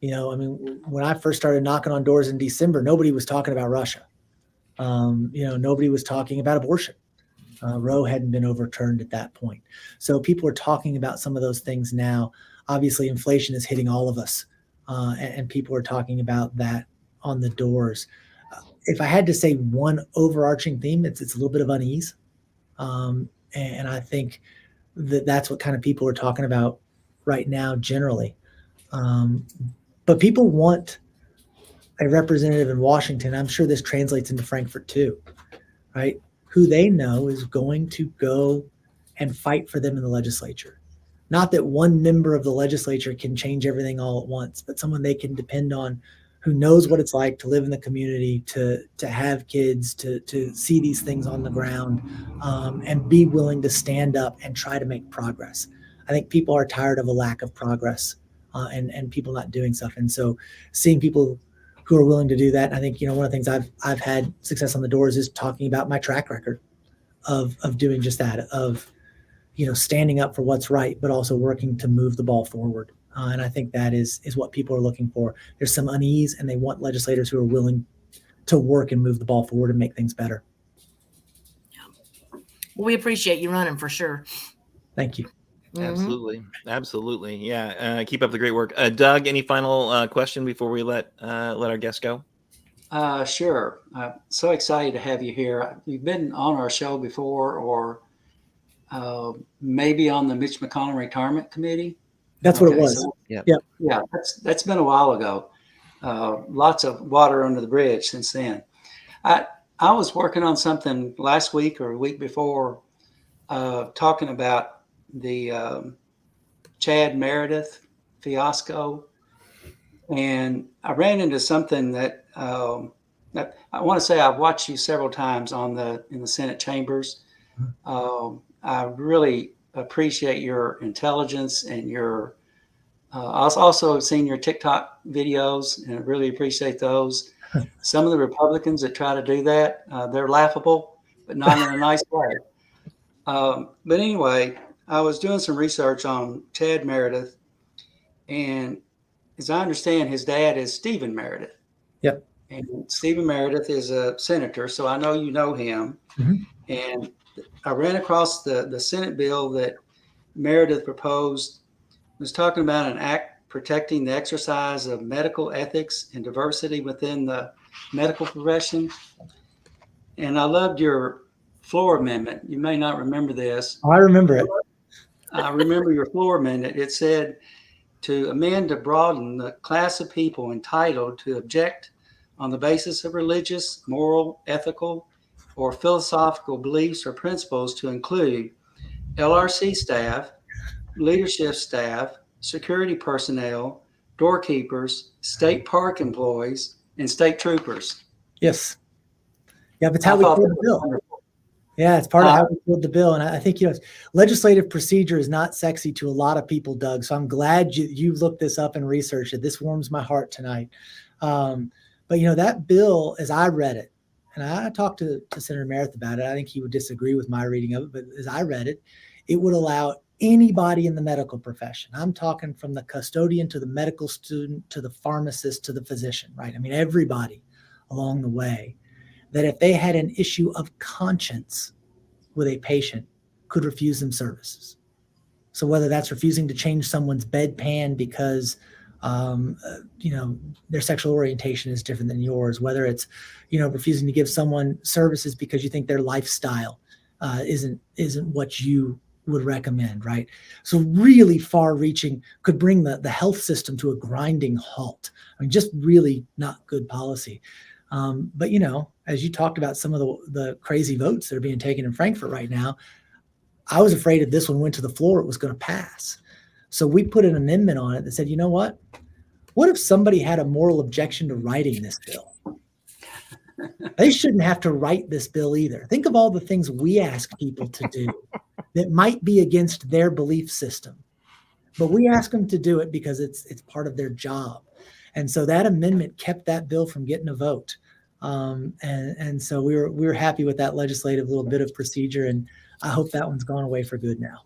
When I first started knocking on doors in December, nobody was talking about Russia. Nobody was talking about abortion. Roe hadn't been overturned at that point. So people are talking about some of those things now. Obviously, inflation is hitting all of us, and people are talking about that on the doors. If I had to say one overarching theme, it's a little bit of unease. And I think that's what kind of people are talking about right now generally. But people want a representative in Washington. I'm sure this translates into Frankfurt too, right? Who they know is going to go and fight for them in the legislature. Not that one member of the legislature can change everything all at once, but someone they can depend on who knows what it's like to live in the community, to have kids, to see these things on the ground, and be willing to stand up and try to make progress. I think people are tired of a lack of progress. And people not doing stuff. And so seeing people who are willing to do that, I think, one of the things I've had success on the doors is talking about my track record of doing just that, of, standing up for what's right, but also working to move the ball forward. And I think that is what people are looking for. There's some unease, and they want legislators who are willing to work and move the ball forward and make things better. Well, we appreciate you running for sure. Thank you. Absolutely. Yeah. Keep up the great work. Doug, any final question before we let our guests go? Sure. I'm so excited to have you here. You've been on our show before, or maybe on the Mitch McConnell Retirement Committee. That's what it was. So, yeah. That's been a while ago. Lots of water under the bridge since then. I was working on something last week or a week before, talking about the Chad Meredith fiasco, and I ran into something that I want to say I've watched you several times in the Senate chambers. I really appreciate your intelligence and your. I've also seen your TikTok videos, and I really appreciate those. Some of the Republicans that try to do that, they're laughable, but not in a nice way. But anyway, I was doing some research on Chad Meredith, and as I understand, his dad is Stephen Meredith. Yep. And Stephen Meredith is a senator, so I know you know him. Mm-hmm. And I ran across the Senate bill that Meredith proposed. It was talking about an act protecting the exercise of medical ethics and diversity within the medical profession. And I loved your floor amendment. You may not remember this. Oh, I remember it. I remember your floor amendment. It said to amend to broaden the class of people entitled to object on the basis of religious, moral, ethical, or philosophical beliefs or principles to include LRC staff, leadership staff, security personnel, doorkeepers, state park employees, and state troopers. Yes. Yeah, but it's I how we thought killed that the was bill. wonderful. Yeah, it's part of how we build the bill. And I think, legislative procedure is not sexy to a lot of people, Doug. So I'm glad you looked this up and researched it. This warms my heart tonight. But, that bill, as I read it, and I talked to Senator Merritt about it, I think he would disagree with my reading of it. But as I read it, it would allow anybody in the medical profession. I'm talking from the custodian to the medical student to the pharmacist to the physician, right? I mean, everybody along the way, that if they had an issue of conscience with a patient, could refuse them services. So whether that's refusing to change someone's bedpan because, their sexual orientation is different than yours, whether it's, refusing to give someone services because you think their lifestyle isn't what you would recommend, right? So really far-reaching, could bring the health system to a grinding halt. I mean, just really not good policy. But as you talked about some of the crazy votes that are being taken in Frankfurt right now, I was afraid if this one went to the floor, it was going to pass. So we put an amendment on it that said, what if somebody had a moral objection to writing this bill? They shouldn't have to write this bill either. Think of all the things we ask people to do that might be against their belief system, but we ask them to do it because it's part of their job. And so that amendment kept that bill from getting a vote. And so we were happy with that legislative little bit of procedure, and I hope that one's gone away for good now.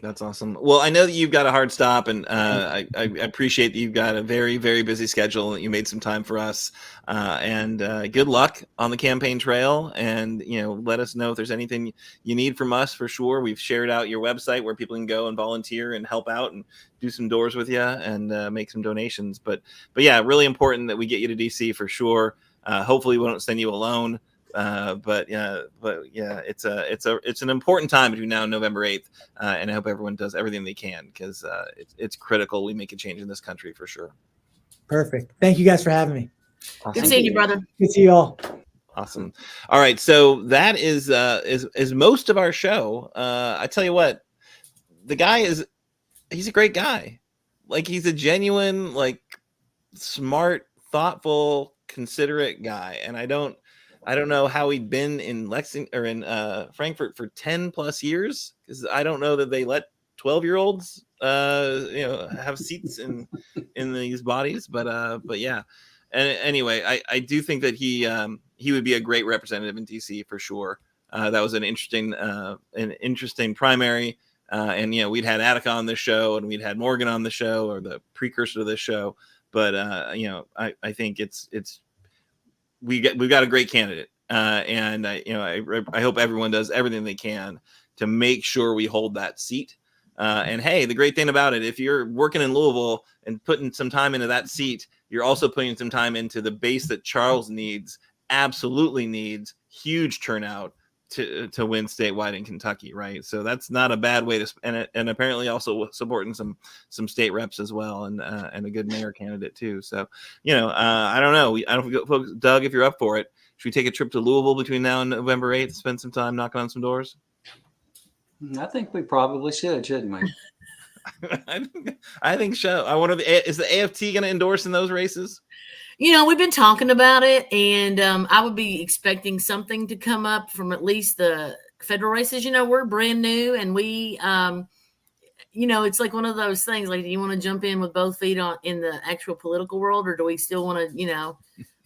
That's awesome. Well, I know that you've got a hard stop, and I appreciate that you've got a very, very busy schedule, and that you made some time for us. And good luck on the campaign trail. And, let us know if there's anything you need from us for sure. We've shared out your website where people can go and volunteer and help out and do some doors with you and make some donations. But yeah, really important that we get you to DC for sure. Hopefully we don't send you alone. But yeah, it's an important time between now and November 8th. And I hope everyone does everything they can, because it's critical we make a change in this country for sure. Perfect. Thank you guys for having me. Awesome. Good seeing you, brother. Good to see you all. Awesome. All right. So that is most of our show. I tell you what, the guy he's a great guy. Like, he's a genuine, like, smart, thoughtful, considerate guy. And I don't know how he'd been in Lexington or in Frankfurt for 10 plus years, because I don't know that they let 12-year-olds have seats in these bodies. But yeah. And anyway, I do think that he would be a great representative in DC for sure. That was an interesting primary. And we'd had Attica on this show, and we'd had Morgan on the show, or the precursor to this show. But I think we've got a great candidate, and I hope everyone does everything they can to make sure we hold that seat. And hey, the great thing about it, if you're working in Louisville and putting some time into that seat, you're also putting some time into the base that Charles absolutely needs huge turnout to win statewide in Kentucky, right? So that's not a bad way to, and apparently also supporting some state reps as well, and a good mayor candidate too. So I don't know. I don't know, folks. Doug, if you're up for it, should we take a trip to Louisville between now and November 8th? Spend some time knocking on some doors. I think we probably should, shouldn't we? I think so. I wonder, is the AFT going to endorse in those races? We've been talking about it, and I would be expecting something to come up from at least the federal races. We're brand new, and we, it's like one of those things. Like, do you want to jump in with both feet in the actual political world, or do we still want to,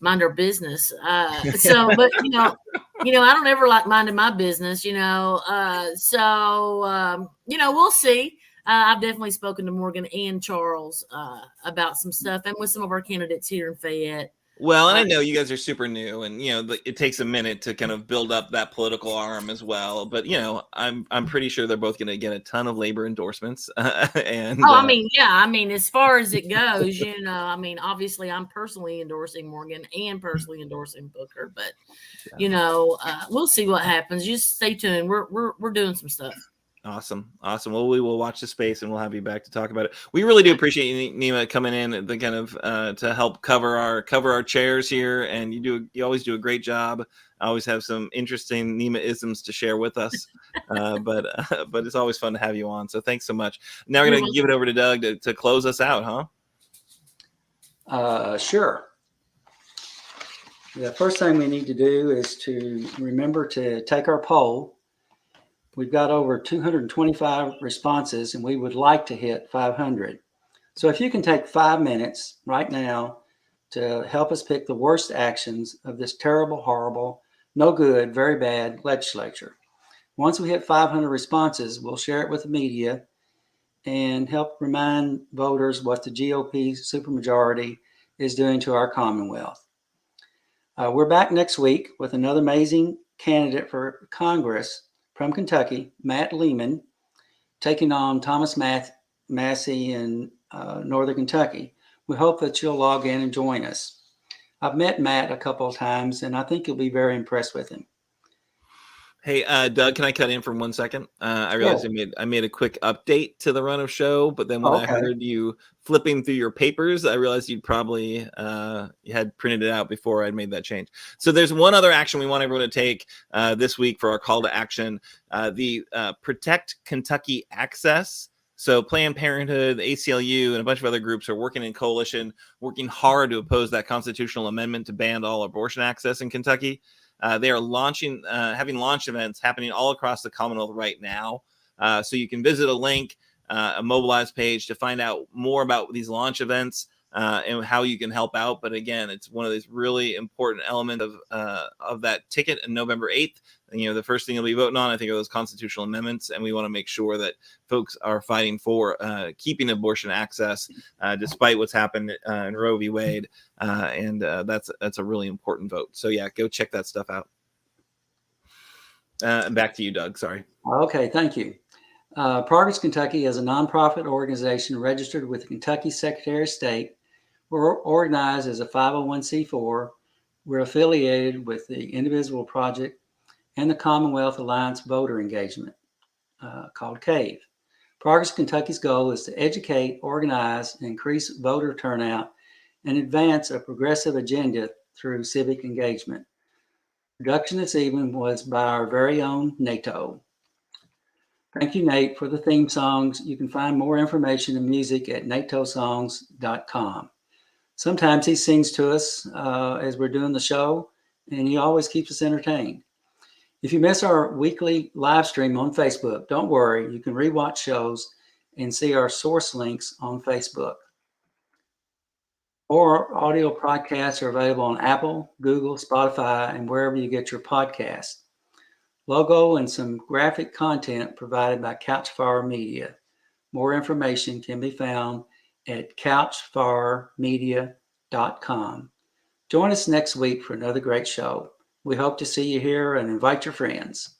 mind our business? But I don't ever like minding my business. We'll see. I've definitely spoken to Morgan and Charles about some stuff, and with some of our candidates here in Fayette. Well, and I know you guys are super new, and it takes a minute to kind of build up that political arm as well. But I'm pretty sure they're both going to get a ton of labor endorsements. And as far as it goes, obviously I'm personally endorsing Morgan and personally endorsing Booker, but we'll see what happens. Just stay tuned. We're doing some stuff. Awesome. Well, we will watch the space and we'll have you back to talk about it. We really do appreciate you, Nema, coming in the kind of to help cover our chairs here, and you always do a great job. I always have some interesting Nema isms to share with us, but it's always fun to have you on. So thanks so much. Now we're going to give it over to Doug to close us out, huh? Sure. The first thing we need to do is to remember to take our poll. We've got over 225 responses, and we would like to hit 500. So if you can take 5 minutes right now to help us pick the worst actions of this terrible, horrible, no good, very bad legislature. Once we hit 500 responses, we'll share it with the media and help remind voters what the GOP supermajority is doing to our Commonwealth. We're back next week with another amazing candidate for Congress from Kentucky, Matt Lehman, taking on Thomas Massey in Northern Kentucky. We hope that you'll log in and join us. I've met Matt a couple of times, and I think you'll be very impressed with him. Hey, Doug, can I cut in for 1 second? I realized I made a quick update to the run of show, but then when I heard you flipping through your papers, I realized you'd probably you had printed it out before I'd made that change. So there's one other action we want everyone to take this week for our call to action, the Protect Kentucky Access. So Planned Parenthood, the ACLU, and a bunch of other groups are working in coalition, working hard to oppose that constitutional amendment to ban all abortion access in Kentucky. They are having launch events happening all across the Commonwealth right now. So you can visit a link, a Mobilize page to find out more about these launch events and how you can help out. But again, it's one of these really important elements of that ticket on November 8th. And, the first thing you'll be voting on, I think, are those constitutional amendments. And we want to make sure that folks are fighting for keeping abortion access, despite what's happened in Roe v. Wade. And that's a really important vote. So, yeah, go check that stuff out. Back to you, Doug. Sorry. Okay, thank you. Progress Kentucky is a nonprofit organization registered with the Kentucky Secretary of State. We're organized as a 501c4. We're affiliated with the Indivisible Project and the Commonwealth Alliance Voter Engagement, called CAVE. Progress Kentucky's goal is to educate, organize, and increase voter turnout and advance a progressive agenda through civic engagement. Production this evening was by our very own NATO. Thank you, Nate, for the theme songs. You can find more information and music at natosongs.com. Sometimes he sings to us as we're doing the show, and he always keeps us entertained. If you miss our weekly live stream on Facebook, don't worry. You can rewatch shows and see our source links on Facebook. Or audio podcasts are available on Apple, Google, Spotify, and wherever you get your podcasts. Logo and some graphic content provided by Couchfire Media. More information can be found at couchfiremedia.com. Join us next week for another great show. We hope to see you here and invite your friends.